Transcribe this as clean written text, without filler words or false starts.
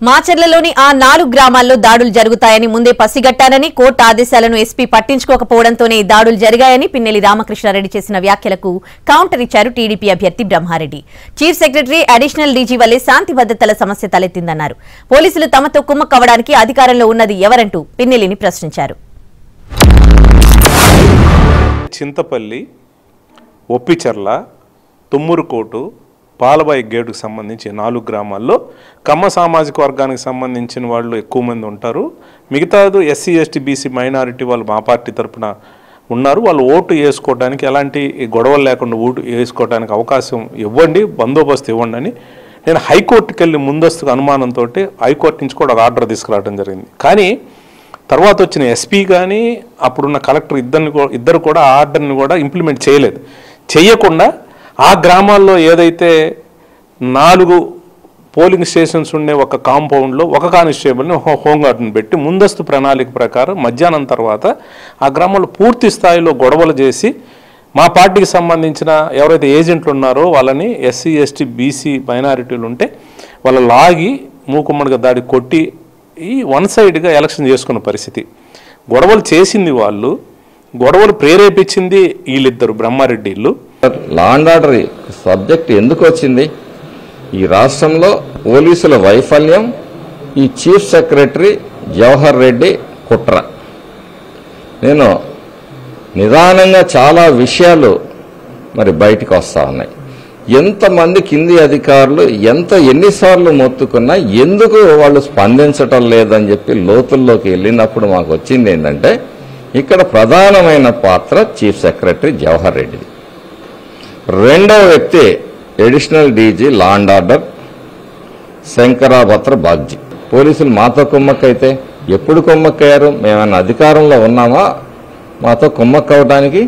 మాచర్లలోని ఆ 4 గ్రామాల్లో దాడులు జరుగుతాయని ముందే పసిగట్టారని కోర్టు ఆదేశాలను ఎస్పీ పట్టించుకోకపోవడంతోనే ఈ దాడులు జరిగాయని పిన్నెల్లి రామకృష్ణారెడ్డి చేసిన వ్యాఖ్యలకు కౌంటర్ ఇచ్చారు టీడీపీ అభ్యర్థి Brahmareddy. Chief secretary, additional DG వల్లే శాంతి భద్రతల సమస్య తలెత్తిందన్నారు. పోలీసులు తమతో కుమ్మక్కవడానికి అధికారంలో ఉన్నది ఎవరంటూ పిన్నెల్లిని ప్రశ్నించారు. చింతపల్లి, ఒప్పిచర్ల, తుమ్మూరుకోటు, పాలబాయి గేటుకు సంబంధించి 4 గ్రామాల్లో కమ్మ సామాజిక వర్గానికి సంబంధించిన వాళ్ళు ఎక్కువ మంది ఉంటారు. మిగతాదు ఎస్సీ, ఎస్టీ, బీసీ మైనారిటీ వాళ్ళు మా పార్టీ తరఫున ఉన్నారు. వాళ్ళు ఓటు వేసుకోవడానికి ఎలాంటి గొడవలు లేకుండా ఓటు వేసుకోవడానికి అవకాశం ఇవ్వండి, బందోబస్తు ఇవ్వండి అని నేను హైకోర్టుకి వెళ్ళి ముందస్తు అనుమానంతో హైకోర్టు నుంచి కూడా ఒక ఆర్డర్ తీసుకురావడం జరిగింది. కానీ తర్వాత వచ్చిన ఎస్పీ కానీ అప్పుడున్న కలెక్టర్ ఇద్దరు కూడా ఆ ఆర్డర్ని కూడా ఇంప్లిమెంట్ చేయలేదు. చేయకుండా ఆ గ్రామాల్లో ఏదైతే 4 పోలింగ్ స్టేషన్స్ ఉండే ఒక కాంపౌండ్లో ఒక కానిస్టేబుల్ని హోంగార్డుని పెట్టి ముందస్తు ప్రణాళిక ప్రకారం మధ్యాహ్నం తర్వాత ఆ గ్రామంలో పూర్తి స్థాయిలో గొడవలు చేసి మా పార్టీకి సంబంధించిన ఎవరైతే ఏజెంట్లు ఉన్నారో వాళ్ళని ఎస్సీ, ఎస్టీ, బీసీ మైనారిటీలు ఉంటే వాళ్ళ లాగి మూకుమ్మడిగా దాడి కొట్టి ఈ వన్ సైడ్గా ఎలక్షన్ చేసుకున్న పరిస్థితి. గొడవలు చేసింది వాళ్ళు, గొడవలు ప్రేరేపించింది వీళ్ళిద్దరు బ్రహ్మారెడ్డిళ్ళు. లా అండ్ ఆర్డర్ సబ్జెక్ట్ ఎందుకు వచ్చింది? ఈ రాష్ట్రంలో పోలీసుల వైఫల్యం, ఈ చీఫ్ సెక్రటరీ జవహర్ రెడ్డి కుట్ర. నేను నిదానంగా చాలా విషయాలు మరి బయటకు వస్తూ ఉన్నాయి. ఎంతమంది కింది అధికారులు ఎన్నిసార్లు మొత్తుకున్నా ఎందుకు వాళ్ళు స్పందించటం లేదని చెప్పి లోతుల్లోకి వెళ్ళినప్పుడు మాకు వచ్చింది ఏంటంటే ఇక్కడ ప్రధానమైన పాత్ర చీఫ్ సెక్రటరీ జవహర్ రెడ్డిది. రెండవ వ్యక్తి additional DG law and order Shankabrata Bagchi. పోలీసులు మాతో కుమ్మక్కైతే ఎప్పుడు కుమ్మక్కయ్యారు? మేమన్నా అధికారంలో ఉన్నామా మాతో కుమ్మక్కవడానికి?